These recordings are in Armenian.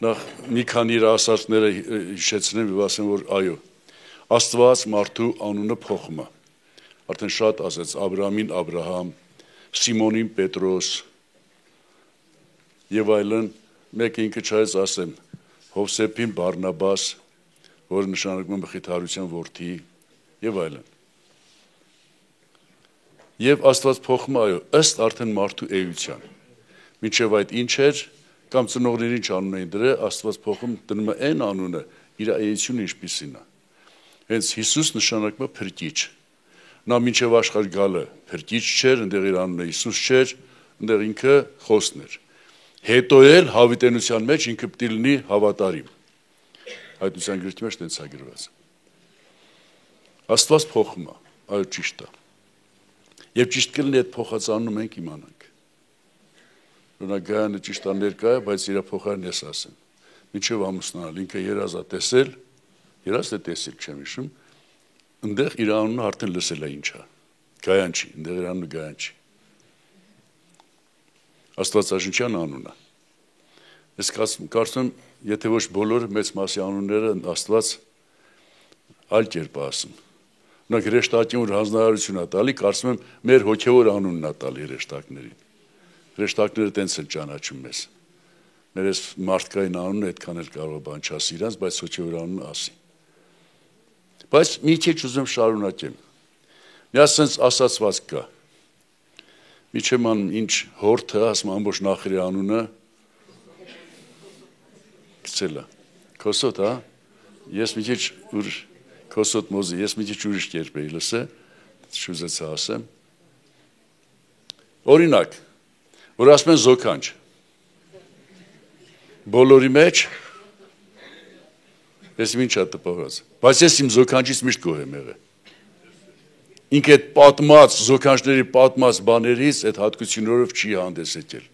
նախ մի քանի իր ասածները հիշեցնեմ եւ ասեմ, որ այո, Աստված մարդու անունը փոխում է։ Արդեն շատ ասեց Աբրահամին Աբրահամ, Սիմոնին Պետրոս եւ այլն, մեկը ինքը չայց ասեմ, Հովսեփին Բարնաբաս, որը նշանակում է մխիթարության որդի եւ այլն։ Եվ Աստված փոխում է, այո, ըստ արդեն մարդու էության։ Մինչև այդ ինչ էր, կամ ծնողներին ինչ անուն էին դրել, Աստված փոխում դնում է այն անունը, իր էությունը ինչպիսին է։ Հենց Հիսուս նշանակում է փրկիչ։ Նա մինչև աշխարհ գալը փրկիչ չէր, այնտեղ իր անունը Հիսուս չէր, այնտեղ ինքը խոսքն էր։ Հետո էլ հավիտենության մեջ ինքը պիտի լինի հավատարիմ։ Հայտնության գրքի մեջ տենց է գրված։ Աստված փոխում է, այո, ճիշտ է։ Եվ ճիշտ կլինի այդ փոխածանումը մենք իմանանք։ Օրինակ Գայանը ճիշտ է ներկա է, բայց իր փոխարեն ես ասեմ։ Մինչև ամուսնանալ ինքը երազ է տեսել, երազ է տեսել, չեմ հիշում, այնտեղ իր անունը արդեն լսել է ինչ է։ Գայան չի, այնտեղ իր անունը Գայան չի։ Աստվածաշնչյան անուն է։ Ես կարծում եմ, եթե ոչ բոլորը մեծ մասի անունները Աստված այլ կերպ է ասում։ Օրինակ հրեշտակին որ հանձնարարություն է տալի, կարծում եմ մեր հոգևոր անունն է տալի հրեշտակներին։ Հրեշտակները տենց են ճանաչում մեզ։ Մեր այս մարդկային անունը այդքան էլ կարող է բան չասի իրանց, բայց հոգևոր անունը ասի։ Բայց մի քիչ ուզում շարունակեմ։ Մի ասենց ասացված կա։ Միջեմ ինչ հորթը, ասում ամբողջ նախրի անունը գցել է։ Քոսոտ, հա։ Ես մի քիչ ուր Քոսոտ մոզի, ես մի քիչ ուրիշ կերպ էի լսել, շուզեցա ասեմ։ Օրինակ, որ ասում են զոքանչ։ Բոլորի մեջ ես ինչ է տպավորած։ Բայց ես իմ զոքանչից միշտ գոհ եմ եղել։ Ինքը այդ պատմած, զոքանչների պատմած բաներից այդ հատկություններով չի հանդես եկել։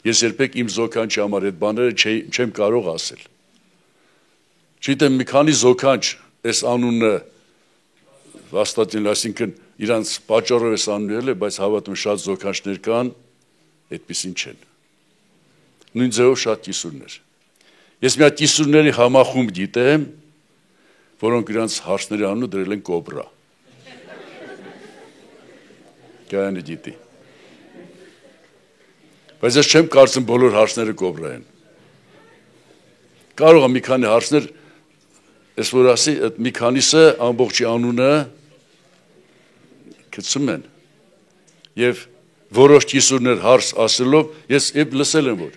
Ես երբեք իմ զոքանչի համար այդ բաները չեմ կարող ասել։ Չգիտեմ, մի քանի զոքանչ այս անունը վաստատել, այսինքն իրանց պատճառով այս անունը ել է, բայց հավատում շատ զոքանչներ կան, այդպիսին չեն։ Նույն ձևով շատ կիսուրներ։ Ես մի հատ կիսուրների համախումբ գիտեմ, որոնք իրանց հարցների անունը դրել են կոբրա։ Գայանը գիտի։ Բայց ես չեմ կարծում բոլոր հարցները կոբրա են։ Կարող է մի քանի հարցներ, ես որ ասի, այդ մի քանիսը ամբողջի անունը գցում են։ Եվ որոշ կիսուրներ հարց ասելով, ես լսել եմ, որ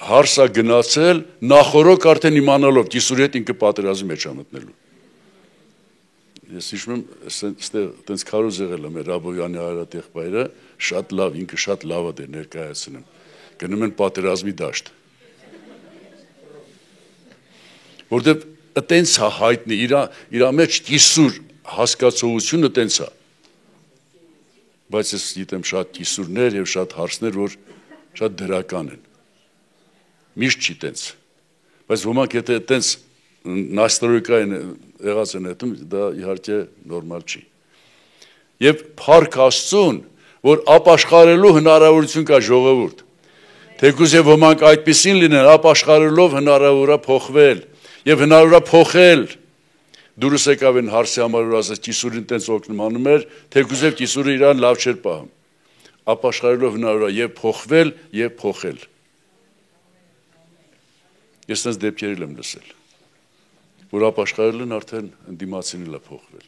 հարցա գնացել, նախորոք արդեն իմանալով կիսուրի հետ ինքը պատերազմի մեջ է մտնելու։ Ես հիշում եմ, այդպես քարոզ եղել է մեր Ռաբոյանի Արարատ եղբայրը, շատ լավ, ինքը շատ լավ է ներկայացնում։ Գնում են պատերազմի դաշտ։ Որտեւ այտենց է հայտնի, իր մեջ կիսուր հասկացողությունը այտենց է։ Բայց ես գիտեմ շատ կիսուրներ եւ շատ հարցներ, որ շատ դրական են։ Միշտ չի այտենց։ Բայց ոմանք եթե այտենց նաստրոյկային եղած են հետում, դա իհարկե նորմալ չի։ Եվ փառք Աստծուն, որ ապաշխարելու հնարավորություն կա ժողովուրդ։ Թեկուզ եւ ոմանք այդպեսին լինեն, ապաշխարելով հնարավոր է փոխվել եւ հնարավոր է փոխել։ Դուրս եկավ են հարցի համար որ ասած կիսուրին տենց օգնանում էր, թեկուզ եւ կիսուրը իրան լավ չէր պահում։ Ապաշխարելով հնարավոր է եւ փոխվել եւ փոխել։ Ես դες դեպքերել եմ լսել, որ ապաշխարելն արդեն ընդդիմացին է փոխվել։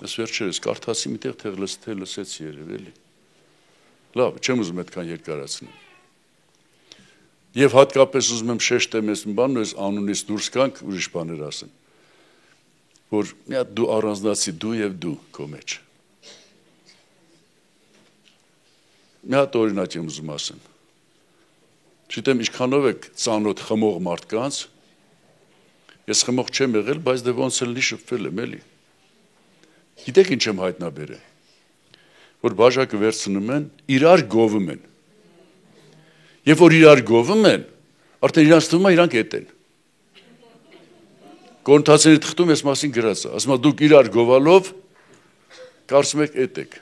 Ես վերջերս կարդացի միտեղ թե լսեցի երևելի։ Լավ, չեմ ուզում այդքան երկարացնել։ Եվ հատկապես ուզում եմ շեշտեմ այս բանն, այս անունից դուրս գանք ուրիշ բաներ ասեմ, որ մի հատ դու առանձնացի դու եւ դու քո մեջ։ Մի հատ օրինակ եմ ուզում ասեմ։ Չգիտեմ ինչքանով եք ծանոթ խմող մարդկանց, ես խմող չեմ եղել, բայց դե ոնց էլի շփվել եմ, էլի։ Գիտեք ինչ եմ հայտնաբերել, որ բաժակը վերցնում են, իրար գովում են։ Երբ որ իրար գովում են, արդեն իրանց թվում է իրանք էտ են։ Կոնտացիայի թղթում ես մասին գրած է, ասում է դուք իրար գովալով կարծում եք էտ եք։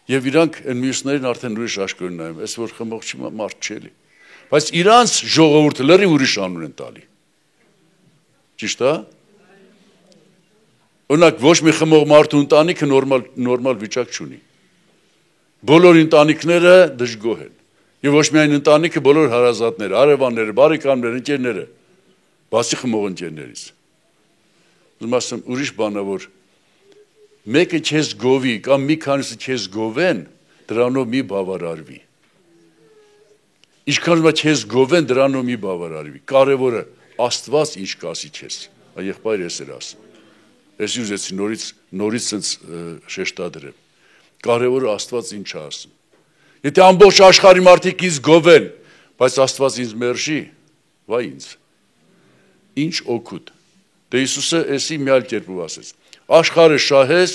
Եվ իրանք այն մյուսներին արդեն ուրիշ աշկորին նայում, այս որ խմող չի մարդ չէ էլի։ Բայց իրանց ժողովուրդը լրիվ ուրիշ անուն են տալի։ Ճիշտ է։ Օրինակ ոչ մի խմող մարդու ընտանիքը նորմալ վիճակ չունի։ Բոլոր ընտանիքները դժգոհ են։ Եվ ոչ միայն ընտանիքը, բոլոր հարազատները, հարևանները, բարեկամները, ընկերները, բացի խմող ընկերներից։ Ուզում ասեմ, ուրիշ բան է, որ մեկը քեզ գովի կամ մի քանիսը քեզ գովեն, դրանով մի բավարարվի։ Ինչքան որ քեզ գովեն, դրանով մի բավարարվի։ Կարևորը Աստված ինչ կասի քեզ։ Եղբայր ես էր ասում։ Ես ուզեցի նորից sense շեշտադրեմ։ Կարևորը Աստված ինչ է ասում։ Եթե ամբողջ աշխարհի մարդիկ ինձ գովեն, բայց Աստված ինձ մերժի, վայ ինձ։ Ինչ օգուտ։ Դե Հիսուսը էսի մի այլ կերպով ասեց. Աշխարհը շահես,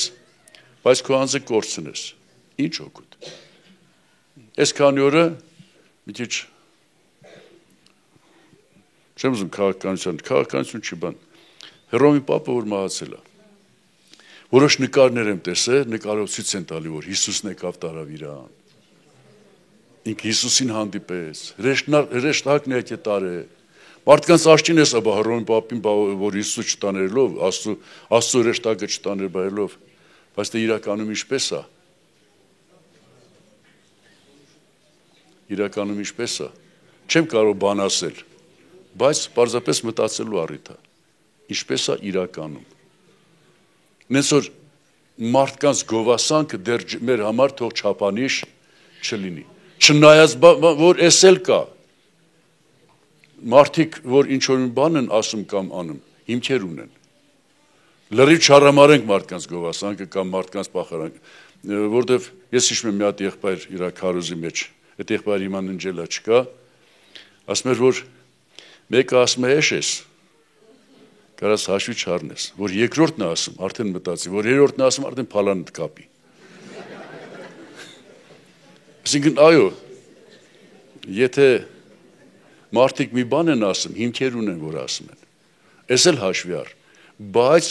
բայց քո անձը կորցնես։ Ինչ օգուտ։ Այս քանի օրը մի քիչ չեմ ուզում քաղաքականություն չի բան։ Հռոմի պապը որ մահացել է։ Որոշ նկարներ եմ տեսել, նկարով ցույց են տալի, որ Հիսուսն եկավ տարավ իրան։ Ինքը Հիսուսին հանդիպեց, հրեշտակն եկե տարե։ Մարդկանց աշճին ես աբա Հռոմի պապին, որ Հիսուս չտաներելով, Աստծո հրեշտակը չտաներ բայելով, բայց դե իրականում ինչպես է։ Իրականում ինչպես է։ Չեմ կարող բան ասել, բայց պարզապես մտածելու առիթ է։ Ինչպես է իրականում։ Նենց որ մարդկանց գովասանքը դեռ մեր համար թող չափանիշ չլինի։ Չնայած որ էս էլ կա։ Մարդիկ, որ ինչ որ բան են ասում կամ անում, հիմքեր ունեն։ Լրիվ չարամարենք մարդկանց գովասանքը կամ մարդկանց պախարանքը, որտեվ ես հիշում եմ մի հատ եղբայր իր քարոզի մեջ, այդ եղբայրը իման ընջելա չկա, ասում էր, որ մեկը ասում է էշ ես, կարաս հաշվի չառնես, որ երկրորդն է ասում, արդեն մտածի, որ երրորդն է ասում, արդեն փալանը կապի։ Այսինքն այո, եթե մարդիկ մի բան են ասում, հիմքեր ունեն, որ ասում են, ես էլ հաշվի առ, բայց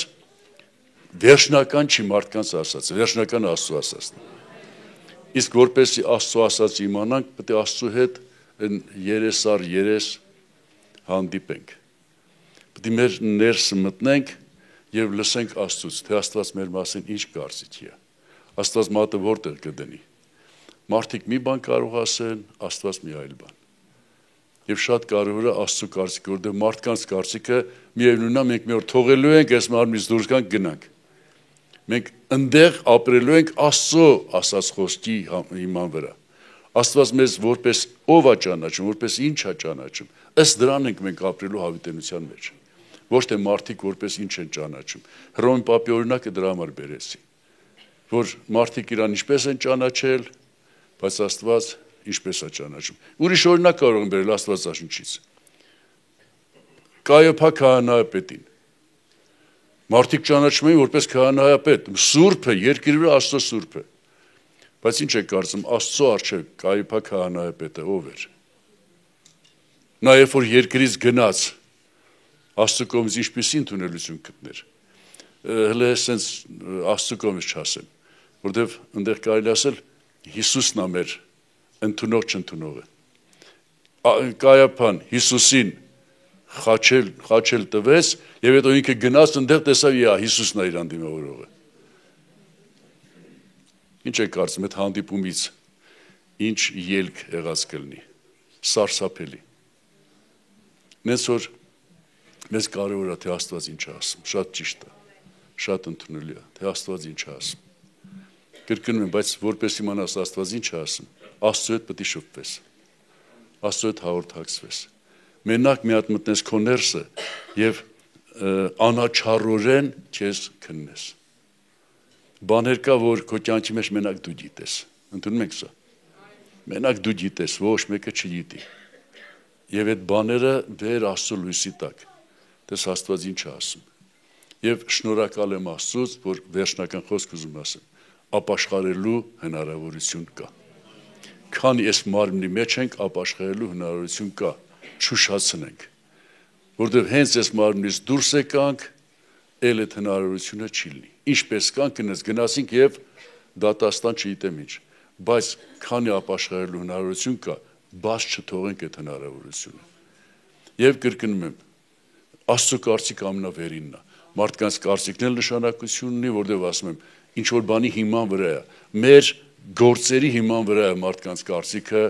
վերջնական չի մարդկանց ասած, վերջնական Աստծո ասածն է։ Իսկ որպեսզի Աստծո ասած իմանանք, պետք է Աստծո հետ երես առ երես հանդիպենք։ Պետք է մեր ներսը մտնենք եւ լսենք Աստծուց, թե Աստված մեր մասին ինչ կարծիքի է։ Աստված մատը որտեղ կդնի։ Մարդիկ մի բան կարող ասեն, Աստված մի այլ բան։ Եվ շատ կարևոր է Աստծո կարծիքը, որտեղ մարդկանց կարծիքը միևնույնն է, մենք մի օր թողելու ենք, այս մարմնից դուրս գանք գնանք։ Մենք ընդեղ ապրելու ենք Աստծո ասած խոսքի հիման վրա։ Աստված մեզ որպես ով է ճանաչում, որպես ինչ է ճանաչում, ըստ դրան ենք մենք ապրելու հավիտենության մեջ։ Ոչ թե մարդիկ որպես ինչ են ճանաչում։ Հռոմի պապի օրինակը դրա համար բերեցի, որ մարդիկ իրան ինչպես են ճանաչել, բայց Աստված ինչպես է ճանաչում։ Ուրիշ օրինակ կարող եմ բերել Աստվածաշնչից։ Կայոփա քահանայապետին։ Մարդիկ ճանաչում էին որպես քահանայապետ, սուրբը, երկրի վրա Աստծո սուրբը։ Բայց ինչ եք կարծում, Աստծո առջև Կայոփա քահանայապետը ով էր։ Նա երբ որ երկրից գնաց, Աստծո կողմից ինչպիսի ընդունելություն գտներ։ Հələ սենց Աստծո կողմից չասեմ, որտեվ այնտեղ կարելի ասել Հիսուսն է մեր ընդունող չընդունողը։ Կայոփան Հիսուսին խաչել տվեց եւ հետո ինքը գնաց այնտեղ տեսավ Հիսուսն է իրան դիմավորողը։ Ինչ եք կարծում այդ հանդիպումից ինչ ելք եղած կլինի։ Սարսափելի։ Նենց որ մեզ կարևոր է թե Աստված ինչ է ասում, շատ ճիշտ է, շատ ընդունելի է, թե Աստված ինչ է ասում։ Կրկնում եմ, բայց որպես իմանաս Աստված ինչ է ասում, Աստծո հետ պետք է շփվես, Աստծո հետ հաղորդակցվես։ Մենակ մի հատ մտնես քո ներսը եւ անաչառորեն քեզ քննես։ Բաներ կա, որ քո կյանքի մեջ մենակ դու գիտես։ Ընդունում եք սա։ Մենակ դու գիտես, ոչ մեկը չգիտի։ Եվ այդ բաները դեր Աստծո լույսի տակ։ Տես Աստված ինչ է ասում։ Եվ շնորհակալ եմ Աստծուց, որ վերջնական խոսք ուզում ասեմ, ապաշխարելու հնարավորություն կա։ Քանի այս մարմնի մեջ ենք, ապաշխարելու հնարավորություն կա, չուշացնենք։ Որտեղ հենց այս մարմնից դուրս եկանք, էլ այդ հնարավորությունը չի լինի։ Ինչպես կանք գնացինք եւ դատաստան չգիտեմ ինչ, բայց քանի ապաշխարելու հնարավորություն կա, բաց չթողենք այդ հնարավորությունը։ Եվ կրկնում եմ, Աստծո կարծիք ամենավերինն է։ Մարդկանց կարծիքն էլ նշանակություն ունի, որտեղ ասում եմ, ինչ որ բանի հիման վրա է, մեր գործերի հիման վրա է մարդկանց կարծիքը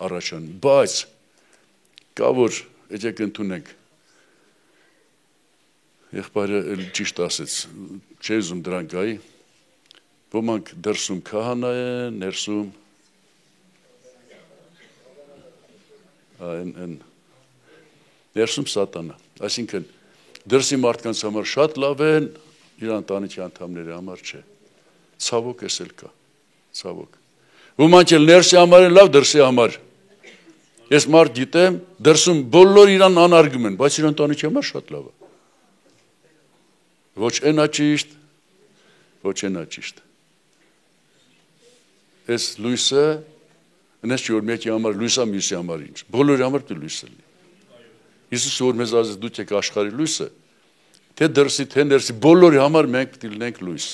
առաջանում, բայց կա որ եկեք ընդունենք եղբայրը ճիշտ ասեց, չի ուզում դրան գայի, ոմանք դրսում քահանա են, ներսում ներսում սատանա, այսինքն դրսի մարդկանց համար շատ լավ են, իր ընտանիքի անդամների համար չէ, ցավոք էս էլ կա, ցավոք, ոմանք էլ ներսի համար են լավ, դրսի համար, ես մարդ գիտեմ, դրսում բոլոր իրան անարգում են, բայց իր ընտանիքի համար շատ լավ է, ոչ ենա ճիշտ, ոչ ենա ճիշտ, ես լույսը, նես չի որ մեկի համար լույսա մյուսի համար ինչ, բոլորի համար դու լույսը լինի, Հիսուսը որ մեզ ասեց դուք եք աշխարհի լույսը, թե դրսի, թե ներսի, բոլորի համար մենք պետք է լինենք լույս,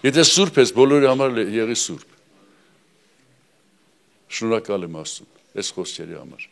եթե սուրբ ես, բոլորի համար եղի սուրբ, շնորհակալ եմ Աստծուն, այս խոսքերի համար